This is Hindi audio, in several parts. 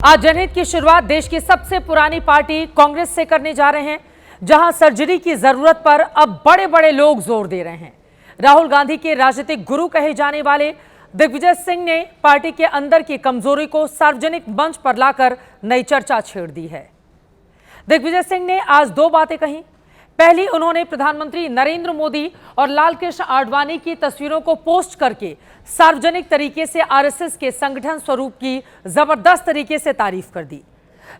आज जनहित की शुरुआत देश की सबसे पुरानी पार्टी कांग्रेस से करने जा रहे हैं, जहां सर्जरी की जरूरत पर अब बड़े बड़े लोग जोर दे रहे हैं। राहुल गांधी के राजनीतिक गुरु कहे जाने वाले दिग्विजय सिंह ने पार्टी के अंदर की कमजोरी को सार्वजनिक मंच पर लाकर नई चर्चा छेड़ दी है। दिग्विजय सिंह ने आज दो बातें कही। पहली, उन्होंने प्रधानमंत्री नरेंद्र मोदी और लालकृष्ण आडवाणी की तस्वीरों को पोस्ट करके सार्वजनिक तरीके से आरएसएस के संगठन स्वरूप की जबरदस्त तरीके से तारीफ कर दी।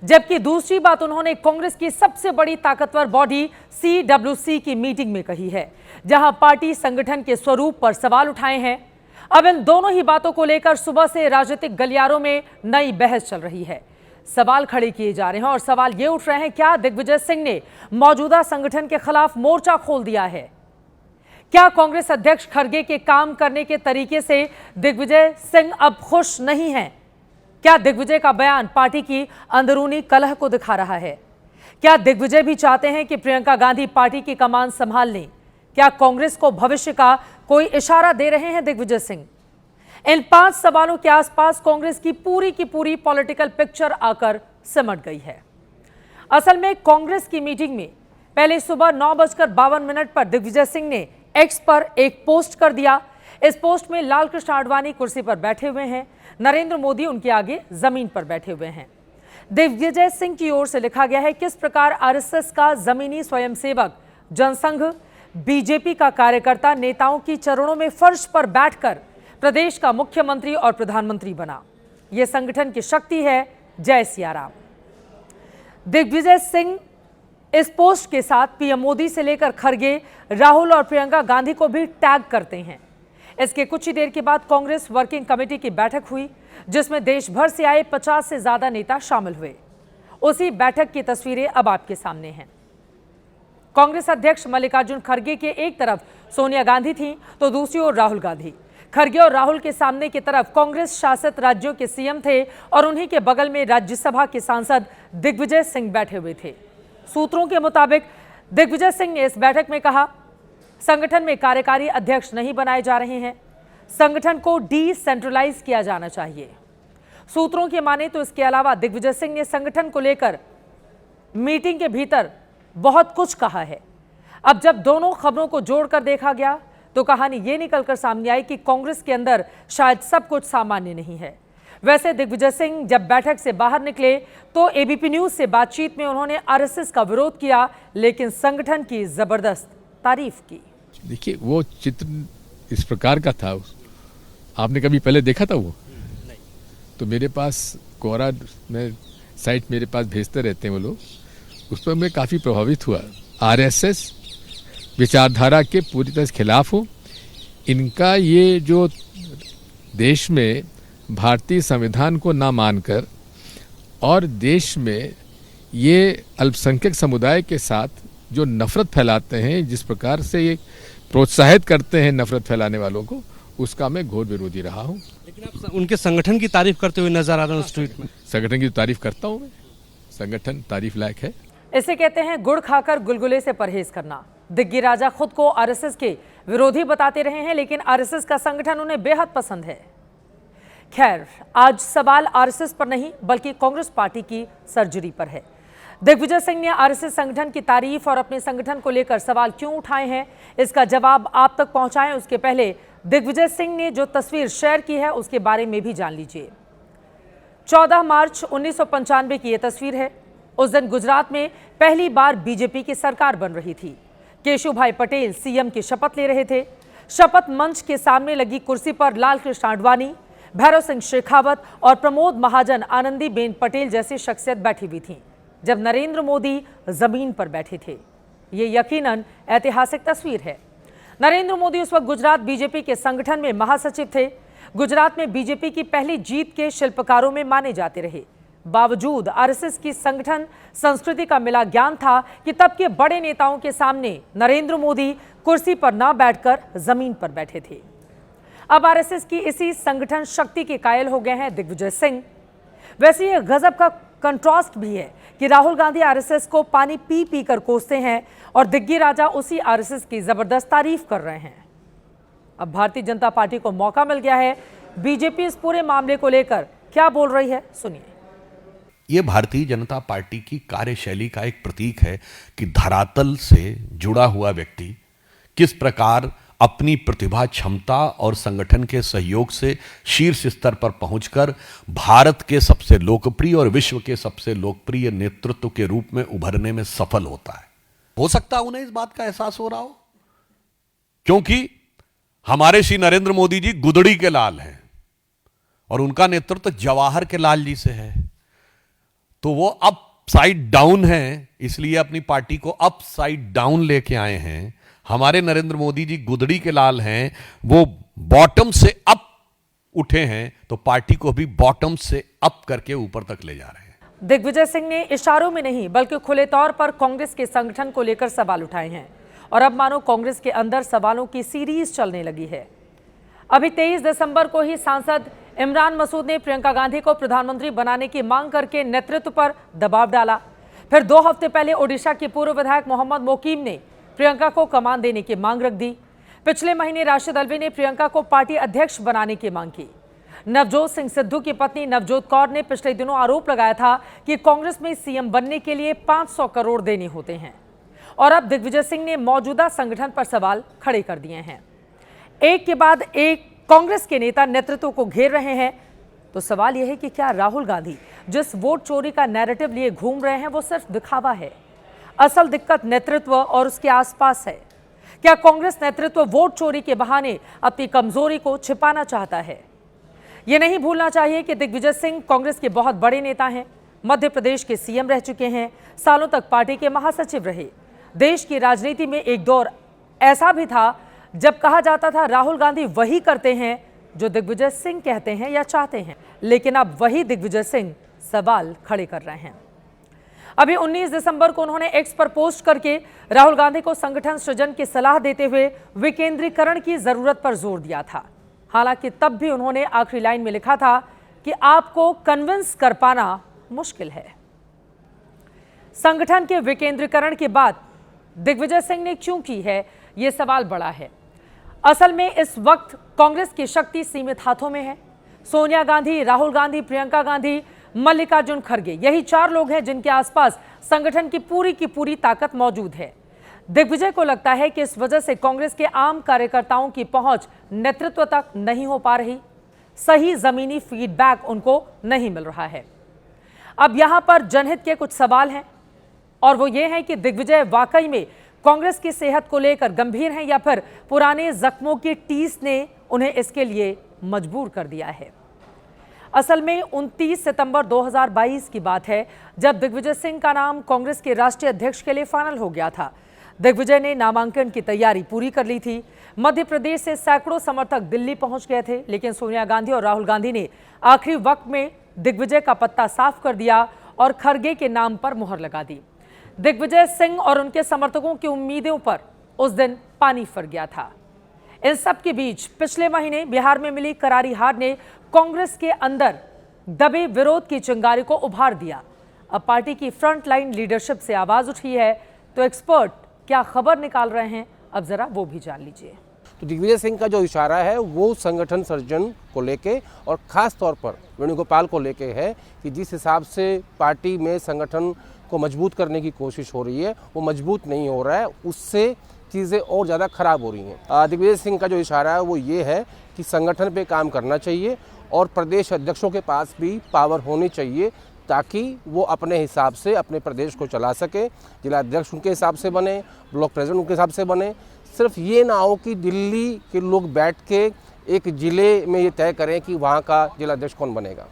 जबकि दूसरी बात उन्होंने कांग्रेस की सबसे बड़ी ताकतवर बॉडी CWC की मीटिंग में कही है, जहां पार्टी संगठन के स्वरूप पर सवाल उठाए हैं। अब इन दोनों ही बातों को लेकर सुबह से राजनीतिक गलियारों में नई बहस चल रही है। सवाल खड़े किए जा रहे हैं और सवाल ये उठ रहे हैं, क्या दिग्विजय सिंह ने मौजूदा संगठन के खिलाफ मोर्चा खोल दिया है? क्या कांग्रेस अध्यक्ष खड़गे के काम करने के तरीके से दिग्विजय सिंह अब खुश नहीं हैं? क्या दिग्विजय का बयान पार्टी की अंदरूनी कलह को दिखा रहा है? क्या दिग्विजय भी चाहते हैं कि प्रियंका गांधी पार्टी की कमान संभाल लें? क्या कांग्रेस को भविष्य का कोई इशारा दे रहे हैं दिग्विजय सिंह? इन 5 सवालों के आसपास कांग्रेस की पूरी पॉलिटिकल पिक्चर आकर सिमट गई है। असल में कांग्रेस की मीटिंग में पहले सुबह 9:52 पर दिग्विजय सिंह ने एक्स पर एक पोस्ट कर दिया। इस पोस्ट में लालकृष्ण आडवाणी कुर्सी पर बैठे हुए हैं, नरेंद्र मोदी उनके आगे जमीन पर बैठे हुए हैं। दिग्विजय सिंह की ओर से लिखा गया है, किस प्रकार आरएसएस का जमीनी स्वयंसेवक जनसंघ बीजेपी का कार्यकर्ता नेताओं की चरणों में फर्श पर बैठकर प्रदेश का मुख्यमंत्री और प्रधानमंत्री बना। यह संगठन की शक्ति है। जय सिया राम। दिग्विजय सिंह इस पोस्ट के साथ पीएम मोदी से लेकर खड़गे, राहुल और प्रियंका गांधी को भी टैग करते हैं। इसके कुछ ही देर के बाद कांग्रेस वर्किंग कमेटी की बैठक हुई, जिसमें देश भर से आए 50 से ज्यादा नेता शामिल हुए। उसी बैठक की तस्वीरें अब आपके सामने हैं। कांग्रेस अध्यक्ष मल्लिकार्जुन खड़गे के एक तरफ सोनिया गांधी थी, तो दूसरी ओर राहुल गांधी। खड़गे और राहुल के सामने की तरफ कांग्रेस शासित राज्यों के सीएम थे और उन्हीं के बगल में राज्यसभा के सांसद दिग्विजय सिंह बैठे हुए थे। सूत्रों के मुताबिक दिग्विजय सिंह ने इस बैठक में कहा, संगठन में कार्यकारी अध्यक्ष नहीं बनाए जा रहे हैं, संगठन को डिसेंट्रलाइज किया जाना चाहिए। सूत्रों के माने तो इसके अलावा दिग्विजय सिंह ने संगठन को लेकर मीटिंग के भीतर बहुत कुछ कहा है। अब जब दोनों खबरों को जोड़कर देखा गया तो कहानी ये निकलकर सामने आई कि कांग्रेस के अंदर शायद सब कुछ सामान्य नहीं है। वैसे दिग्विजय सिंह जब बैठक से बाहर निकले तो एबीपी न्यूज से बातचीत में उन्होंने आरएसएस का विरोध किया, लेकिन संगठन की जबरदस्त तारीफ की। देखिए, वो चित्र इस प्रकार का था, आपने कभी पहले देखा था वो? नहीं। तो मेरे पास कोरा में साइट मेरे पास भेजते रहते हैं वो लोग, उस पर मैं काफ़ी प्रभावित हुआ। आरएसएस विचारधारा के पूरी तरह खिलाफ हो। इनका ये जो देश में भारतीय संविधान को ना मानकर और देश में ये अल्पसंख्यक समुदाय के साथ जो नफरत फैलाते हैं, जिस प्रकार से ये प्रोत्साहित करते हैं नफरत फैलाने वालों को, उसका मैं घोर विरोधी रहा हूँ। लेकिन आप उनके संगठन की तारीफ करते हुए नजर आ रहे हैं उस ट्वीट में। संगठन की तारीफ करता हूँ मैं, संगठन तारीफ लायक है। इसे कहते हैं गुड़ खाकर गुलगुले से परहेज करना। दिग्गी राजा खुद को आरएसएस के विरोधी बताते रहे हैं, लेकिन आरएसएस का संगठन उन्हें बेहद पसंद है। खैर, आज सवाल आरएसएस पर नहीं बल्कि कांग्रेस पार्टी की सर्जरी पर है। दिग्विजय सिंह ने आरएसएस संगठन की तारीफ और अपने संगठन को लेकर सवाल क्यों उठाए हैं, इसका जवाब आप तक पहुंचाएं उसके पहले दिग्विजय सिंह ने जो तस्वीर शेयर की है उसके बारे में भी जान लीजिए। 14 मार्च 1995 की यह तस्वीर है। उस दिन गुजरात में पहली बार बीजेपी की सरकार बन रही थी। केशुभाई पटेल सीएम की शपथ ले रहे थे। शपथ मंच के सामने लगी कुर्सी पर लालकृष्ण आडवाणी, भैरव सिंह शेखावत और प्रमोद महाजन, आनंदीबेन पटेल जैसी शख्सियत बैठी हुई थी, जब नरेंद्र मोदी जमीन पर बैठे थे। ये यकीनन ऐतिहासिक तस्वीर है। नरेंद्र मोदी उस वक्त गुजरात बीजेपी के संगठन में महासचिव थे। गुजरात में बीजेपी की पहली जीत के शिल्पकारों में माने जाते रहे। बावजूद आरएसएस की संगठन संस्कृति का मिला ज्ञान था कि तब के बड़े नेताओं के सामने नरेंद्र मोदी कुर्सी पर ना बैठकर जमीन पर बैठे थे। अब आरएसएस की इसी संगठन शक्ति के कायल हो गए हैं दिग्विजय सिंह। वैसे ये गजब का कंट्रास्ट भी है कि राहुल गांधी आरएसएस को पानी पी पी कर कोसते हैं और दिग्गी राजा उसी आरएसएस की जबरदस्त तारीफ कर रहे हैं। अब भारतीय जनता पार्टी को मौका मिल गया है। बीजेपी इस पूरे मामले को लेकर क्या बोल रही है, सुनिए। ये भारतीय जनता पार्टी की कार्यशैली का एक प्रतीक है कि धरातल से जुड़ा हुआ व्यक्ति किस प्रकार अपनी प्रतिभा, क्षमता और संगठन के सहयोग से शीर्ष स्तर पर पहुंचकर भारत के सबसे लोकप्रिय और विश्व के सबसे लोकप्रिय नेतृत्व के रूप में उभरने में सफल होता है। हो सकता है उन्हें इस बात का एहसास हो रहा हो, क्योंकि हमारे श्री नरेंद्र मोदी जी गुदड़ी के लाल हैं और उनका नेतृत्व जवाहर के लाल जी से है, तो वो अप साइड डाउन है, इसलिए अपनी पार्टी को अप साइड डाउन लेके आए हैं। हमारे नरेंद्र मोदी जी गुदड़ी के लाल हैं, वो बॉटम से अप उठे हैं, तो पार्टी को भी बॉटम से अप करके ऊपर तक ले जा रहे हैं। दिग्विजय सिंह ने इशारों में नहीं बल्कि खुले तौर पर कांग्रेस के संगठन को लेकर सवाल उठाए हैं और अब मानो कांग्रेस के अंदर सवालों की सीरीज चलने लगी है। अभी 23 दिसंबर को ही सांसद इमरान मसूद ने प्रियंका गांधी को प्रधानमंत्री बनाने की मांग करके नेतृत्व पर दबाव डाला। फिर 2 हफ्ते पहले ओडिशा के पूर्व विधायक मोहम्मद मोकीम ने प्रियंका को कमान देने की मांग रख दी। पिछले महीने राशिद अल्वी ने प्रियंका को पार्टी अध्यक्ष बनाने की मांग की। नवजोत सिंह सिद्धू की पत्नी नवजोत कौर ने पिछले दिनों आरोप लगाया था कि कांग्रेस में सीएम बनने के लिए 500 करोड़ देने होते हैं और अब दिग्विजय सिंह ने मौजूदा संगठन पर सवाल खड़े कर दिए हैं। एक के बाद एक कांग्रेस के नेता नेतृत्व को घेर रहे हैं, तो सवाल यह है कि क्या राहुल गांधी जिस वोट चोरी का नैरेटिव लिए घूम रहे हैं वो सिर्फ दिखावा है? असल दिक्कत नेतृत्व और उसके आसपास है। क्या कांग्रेस नेतृत्व वोट चोरी के बहाने अपनी कमजोरी को छिपाना चाहता है? यह नहीं भूलना चाहिए कि दिग्विजय सिंह कांग्रेस के बहुत बड़े नेता हैं, मध्य प्रदेश के सीएम रह चुके हैं, सालों तक पार्टी के महासचिव रहे। देश की राजनीति में एक दौर ऐसा भी था जब कहा जाता था राहुल गांधी वही करते हैं जो दिग्विजय सिंह कहते हैं या चाहते हैं, लेकिन अब वही दिग्विजय सिंह सवाल खड़े कर रहे हैं। अभी 19 दिसंबर को उन्होंने एक्स पर पोस्ट करके राहुल गांधी को संगठन सृजन की सलाह देते हुए विकेंद्रीकरण की जरूरत पर जोर दिया था। हालांकि तब भी उन्होंने आखिरी लाइन में लिखा था कि आपको कन्विंस कर पाना मुश्किल है। संगठन के विकेंद्रीकरण के बाद दिग्विजय सिंह ने क्यों की है, यह सवाल बड़ा है। असल में इस वक्त कांग्रेस की शक्ति सीमित हाथों में है। सोनिया गांधी, राहुल गांधी, प्रियंका गांधी, मल्लिकार्जुन खड़गे, यही 4 लोग हैं जिनके आसपास संगठन की पूरी ताकत मौजूद है। दिग्विजय को लगता है कि इस वजह से कांग्रेस के आम कार्यकर्ताओं की पहुंच नेतृत्व तक नहीं हो पा रही, सही जमीनी फीडबैक उनको नहीं मिल रहा है। अब यहां पर जनहित के कुछ सवाल हैं और वो ये है कि दिग्विजय वाकई में कांग्रेस की सेहत को लेकर गंभीर हैं या फिर पुराने जख्मों की टीस ने उन्हें इसके लिए मजबूर कर दिया है। असल में 29 सितंबर 2022 की बात है जब दिग्विजय सिंह का नाम कांग्रेस के राष्ट्रीय अध्यक्ष के लिए फाइनल हो गया था। दिग्विजय ने नामांकन की तैयारी पूरी कर ली थी। मध्य प्रदेश से सैकड़ों समर्थक दिल्ली पहुंच गए थे, लेकिन सोनिया गांधी और राहुल गांधी ने आखिरी वक्त में दिग्विजय का पत्ता साफ कर दिया और खड़गे के नाम पर मुहर लगा दी। दिग्विजय सिंह और उनके समर्थकों की उम्मीदों पर उस दिन पानी फिर गया था। इन सब के बीच पिछले महीने बिहार में मिली करारी हार ने कांग्रेस के अंदर दबे विरोध की चिंगारी को उभार दिया। अब पार्टी की फ्रंट लाइन लीडरशिप से आवाज उठी है, तो एक्सपर्ट क्या खबर निकाल रहे हैं, अब जरा वो भी जान लीजिए। तो दिग्विजय सिंह का जो इशारा है वो संगठन सर्जन को लेके और ख़ास तौर पर वेणुगोपाल को लेके है कि जिस हिसाब से पार्टी में संगठन को मजबूत करने की कोशिश हो रही है वो मजबूत नहीं हो रहा है, उससे चीज़ें और ज़्यादा ख़राब हो रही हैं। दिग्विजय सिंह का जो इशारा है वो ये है कि संगठन पे काम करना चाहिए और प्रदेश अध्यक्षों के पास भी पावर होनी चाहिए ताकि वो अपने हिसाब से अपने प्रदेश को चला सके। जिला अध्यक्ष उनके हिसाब से बने, ब्लॉक प्रेसिडेंट उनके हिसाब से बने। सिर्फ ये ना हो कि दिल्ली के लोग बैठ के एक जिले में ये तय करें कि वहाँ का जिला अध्यक्ष कौन बनेगा।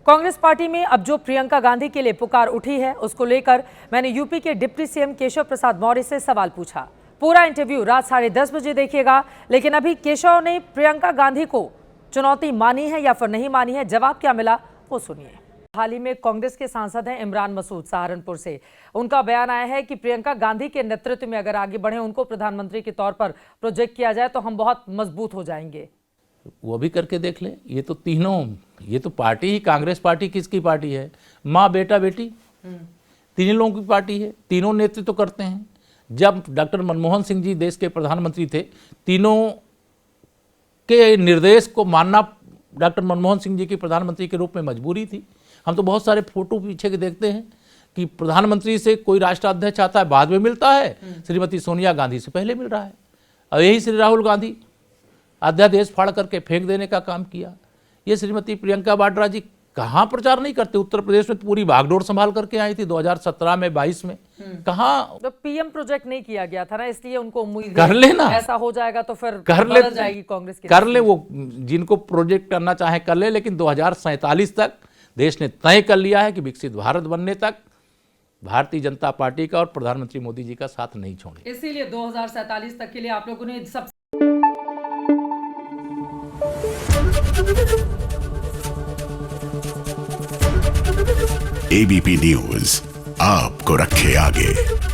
कांग्रेस पार्टी में अब जो प्रियंका गांधी के लिए पुकार उठी है उसको लेकर मैंने यूपी के डिप्टी सीएम केशव प्रसाद मौर्य से सवाल पूछा। पूरा इंटरव्यू रात 10:30 बजे देखिएगा। लेकिन अभी केशव ने प्रियंका गांधी को चुनौती मानी है या फिर नहीं मानी है, जवाब क्या मिला वो सुनिए। हाल ही में कांग्रेस के सांसद हैं इमरान मसूद सहारनपुर से। उनका बयान आया है कि प्रियंका गांधी के नेतृत्व में अगर आगे बढ़े, उनको प्रधानमंत्री के तौर पर प्रोजेक्ट किया जाए तो हम बहुत मजबूत हो जाएंगे। वो भी करके देख लें। ये तो तीनों, ये तो पार्टी ही, कांग्रेस पार्टी किसकी पार्टी है? माँ बेटा बेटी तीनों लोगों की पार्टी है, तीनों नेतृत्व करते हैं। जब डॉक्टर मनमोहन सिंह जी देश के प्रधानमंत्री थे, तीनों के निर्देश को मानना डॉक्टर मनमोहन सिंह जी की प्रधानमंत्री के रूप में मजबूरी थी। हम तो बहुत सारे फोटो पीछे के देखते हैं कि प्रधानमंत्री से कोई राष्ट्राध्यक्ष आता है बाद में मिलता है, श्रीमती सोनिया गांधी से पहले मिल रहा है। और यही श्री राहुल गांधी अध्यादेश फाड़ करके फेंक देने का काम किया। ये श्रीमती प्रियंका वाड्रा जी कहाँ प्रचार नहीं करते? उत्तर प्रदेश में पूरी बागडोर संभाल करके आई थी 2017 में 22 में। कहाँ तो पीएम प्रोजेक्ट नहीं किया गया था ना, इसलिए उनको उम्मीद कर लेना, ऐसा हो जाएगा तो फिर कर ले, बदल जाएगी कांग्रेस की। कर ले, वो जिनको प्रोजेक्ट करना चाहे कर ले, लेकिन 2047 तक देश ने तय कर लिया है कि विकसित भारत बनने तक भारतीय जनता पार्टी का और प्रधानमंत्री मोदी जी का साथ नहीं छोड़े। इसीलिए 2047 तक के लिए आप लोगों ने सब एबीपी न्यूज आपको रखे आगे।